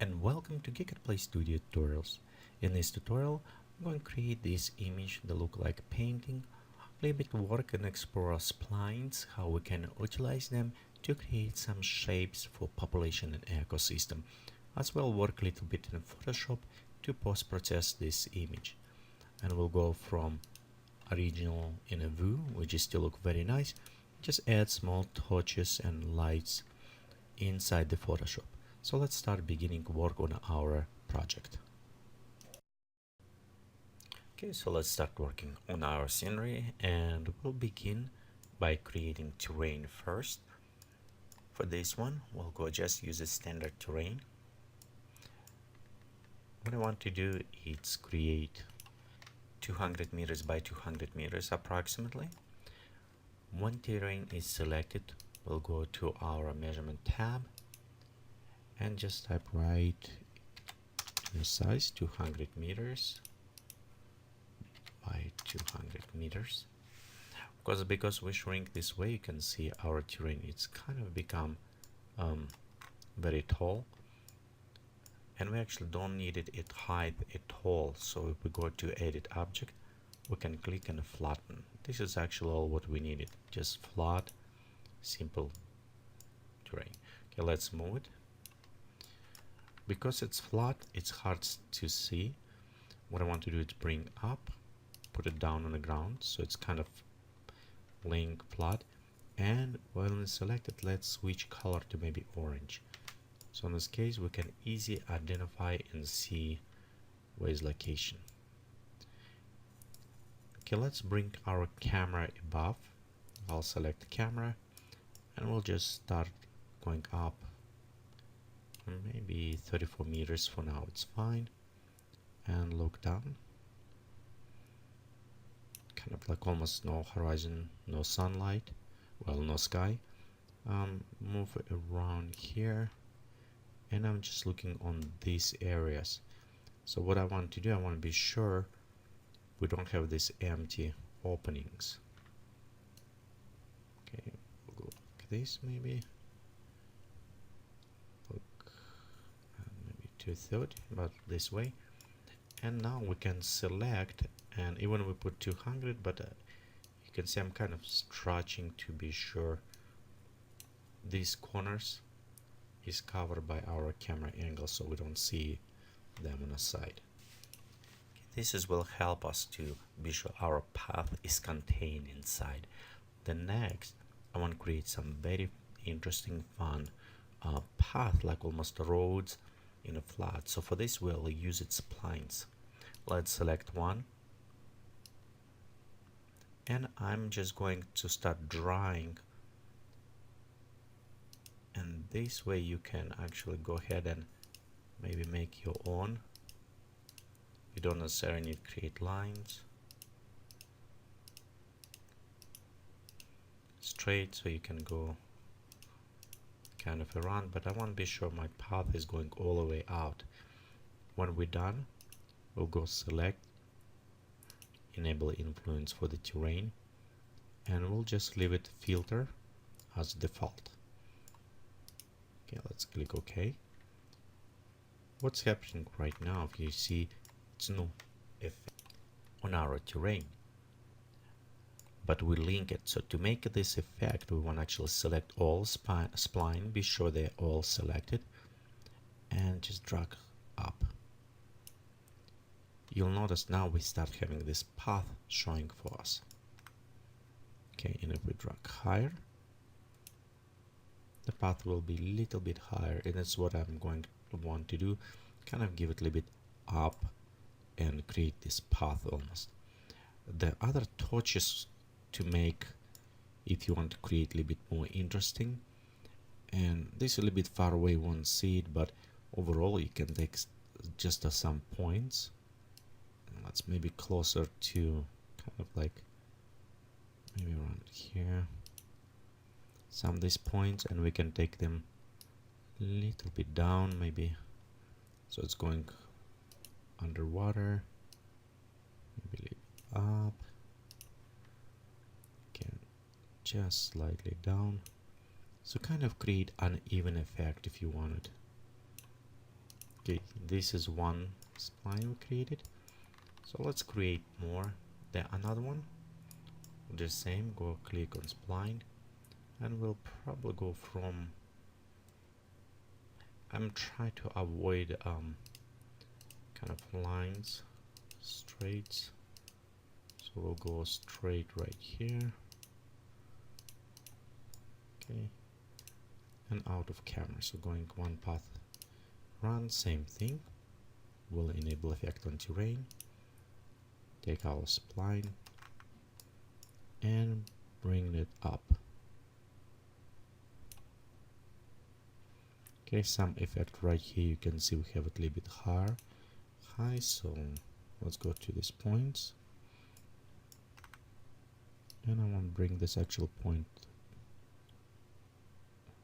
and welcome to Geekatplay Studio Tutorials. In this tutorial, I'm going to create this image that look like a painting, a little bit work and explore splines, how we can utilize them to create some shapes for population and ecosystem, as well work a little bit in Photoshop to post-process this image. And we'll go from original in a view, which is still look very nice, just add small touches and lights inside the Photoshop. So let's start beginning work on our project. Okay, so let's start working on our scenery, and we'll begin by creating terrain first. For this one, we'll go just use a standard terrain. What I want to do is create 200 meters by 200 meters approximately. When terrain is selected, we'll go to our measurement tab and just type right in size 200 meters by 200 meters. Because we shrink this way, you can see our terrain, it's kind of become very tall, and we actually don't need it height at all. So if we go to edit object, we can click and flatten. This is actually all what we needed, just flat simple terrain. Okay, let's move it. Because it's flat, it's hard to see. What I want to do is bring up, put it down on the ground, so it's kind of laying flat. And when it's selected, let's switch color to maybe orange. So in this case, we can easily identify and see where is location. Okay, let's bring our camera above. I'll select the camera, and we'll just start going up. Maybe 34 meters for now, it's fine. And look down. Kind of like almost no horizon, no sunlight, well, no sky. Move it around here, and I'm just looking on these areas. So what I want to do, I want to be sure we don't have these empty openings. Okay, we'll go like this maybe. Maybe 2/3, but this way. And now we can select, and even we put 200, but you can see I'm kind of stretching to be sure these corners is covered by our camera angle, so we don't see them on the side. This will help us to be sure our path is contained inside. The next, I want to create some very interesting, fun path, like almost roads in a flat. So for this, we'll use its splines. Let's select one, and I'm just going to start drawing, and this way you can actually go ahead and maybe make your own. You don't necessarily need to create lines straight, so you can go kind of around, but I want to be sure my path is going all the way out. When we're done, we'll go select enable influence for the terrain, and we'll just leave it filter as default. Okay, let's click OK. What's happening right now, if you see, it's no effect on our terrain, but we link it. So to make this effect, we want to actually select all spline, be sure they're all selected, and just drag up. You'll notice now we start having this path showing for us. Okay, and if we drag higher, the path will be a little bit higher, and that's what I'm going to want to do, kind of give it a little bit up and create this path almost. The other touches to make, if you want to create a little bit more interesting, and this is a little bit far away, won't see it, but overall you can take just some points, and let's maybe closer to kind of like maybe around here, some of these points, and we can take them a little bit down maybe, so it's going underwater, maybe up, again just slightly down, so kind of create uneven effect if you wanted. Okay, this is one spline we created. So let's create more. Then another one. The same, go click on spline, and we'll probably go from, I'm trying to avoid kind of lines, straights, so we'll go straight right here. Okay, and out of camera, so going one path, run, same thing. We'll enable effect on terrain, take our spline and bring it up. Okay, some effect right here, you can see we have it a little bit high, so let's go to these points, and I want to bring this actual point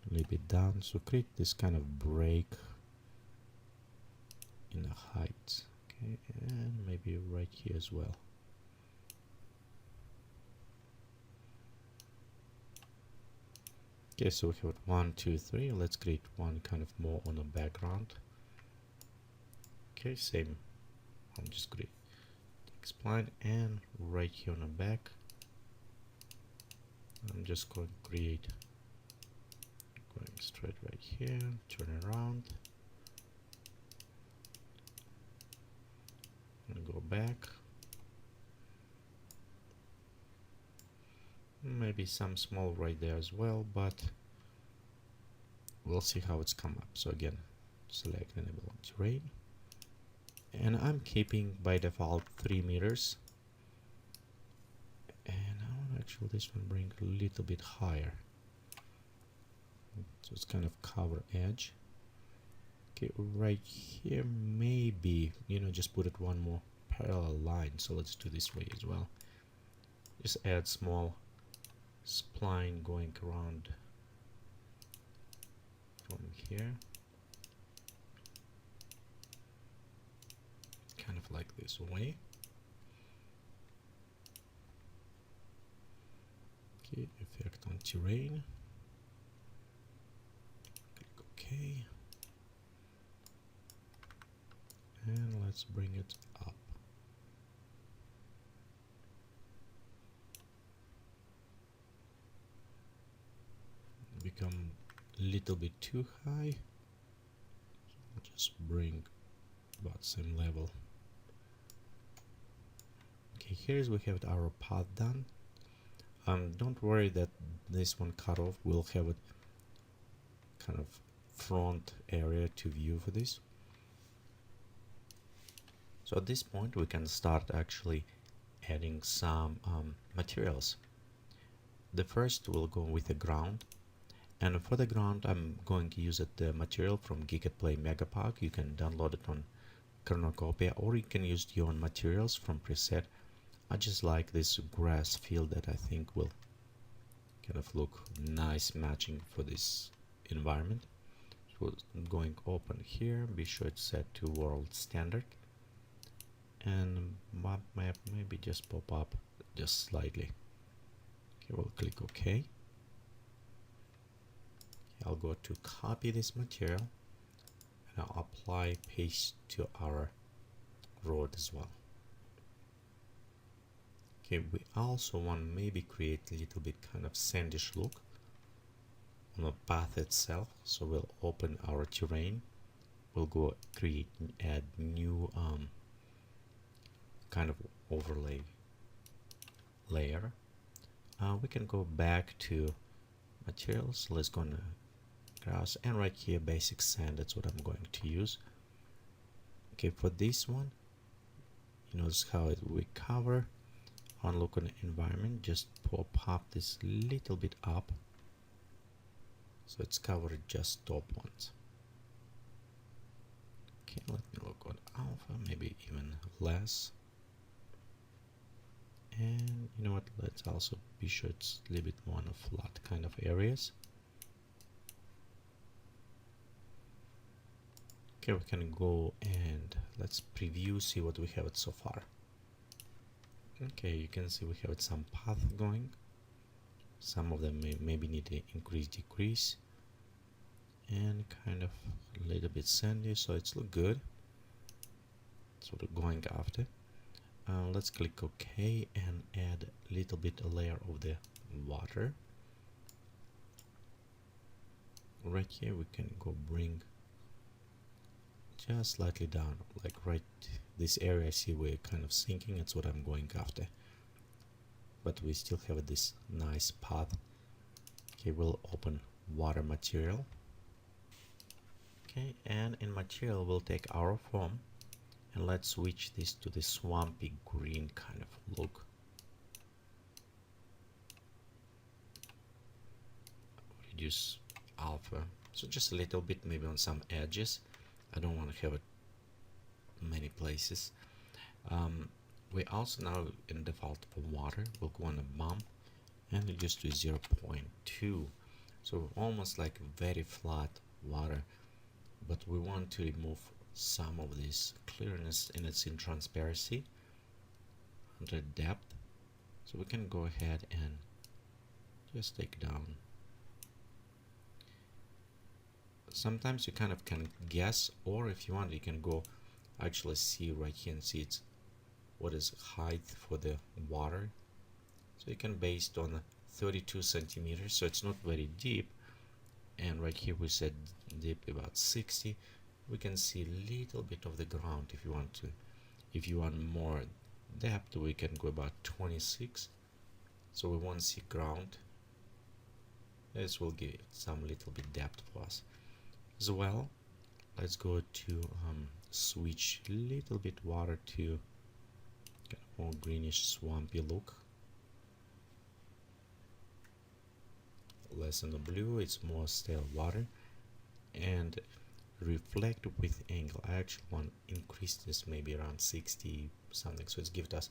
a little bit down, so create this kind of break in the height. Okay, and maybe right here as well. Okay, so we have 1, 2, 3. Let's create one kind of more on the background. Okay, same. I'm just going to take spline and right here on the back, I'm just going to create, going straight right here, turn around, and go back. Maybe some small right there as well, but we'll see how it's come up. So again, select enable on terrain, and I'm keeping by default 3 meters, and I want to actually this one bring a little bit higher, so it's kind of cover edge. Okay, right here maybe, you know, just put it one more parallel line. So let's do this way as well. Just add small spline going around from here, kind of like this way. Okay, effect on terrain, click OK, and let's bring it up. Become a little bit too high, so just bring about same level. Okay, here's we have our path done. Don't worry that this one cut off, we'll have it kind of front area to view for this. So at this point we can start actually adding some materials. The first will go with the ground, and for the ground I'm going to use the material from Geekatplay Megapack. You can download it on Cornucopia, or you can use your own materials from preset. I just like this grass field that I think will kind of look nice matching for this environment. So I'm going open here, be sure it's set to world standard, and map maybe just pop up just slightly. Okay, we'll click OK. I'll go to copy this material, and I'll apply paste to our road as well. Okay, we also want to maybe create a little bit kind of sandish look on the path itself. So we'll open our terrain, we'll go create and add new kind of overlay layer. We can go back to materials, let's go to grass, and right here basic sand, that's what I'm going to use. Okay, for this one, you notice how we cover on look on the environment, just pop up this little bit up, so it's covered just top ones. Okay, let me look on alpha, maybe even less. And you know what, let's also be sure it's a little bit more on a flat kind of areas. Okay, we can go and let's preview, see what we have it so far. Okay, you can see we have some path going. Some of them maybe need to increase, decrease. and kind of a little bit sandy, so it's look good. That's what we're going after. Let's click OK and add a little bit a layer of the water. Right here we can go bring just slightly down, like right this area. I see we're kind of sinking. That's what I'm going after, but we still have this nice path. Okay, we'll open water material. Okay, and in material we'll take our form and let's switch this to the swampy green kind of look. Reduce alpha, so just a little bit, maybe on some edges. I don't want to have it many places. We also now in default for water we'll go on a bump and reduce to 0.2, so almost like very flat water, but we want to remove some of this clearness and it's in transparency under depth, so we can go ahead and just take down. Sometimes you kind of can guess, or if you want you can go actually see right here and see it's what is height for the water, so you can based on 32 centimeters, so it's not very deep, and right here we said deep about 60. We can see a little bit of the ground if you want to. If you want more depth we can go about 26, so we won't see ground. This will give some little bit depth for us as well. Let's go to switch a little bit water to kind of more greenish swampy look. Less on the blue, it's more stale water. And reflect with angle, I actually want to increase this maybe around 60 something, so it's gives us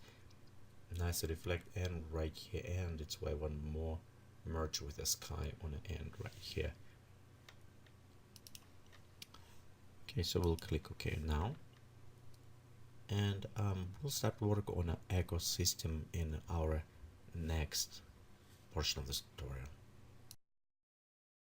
a nice reflect and right here, and it's why I want more merge with the sky on the end right here. Okay, so we'll click OK now, and we'll start work on an ecosystem in our next portion of the tutorial.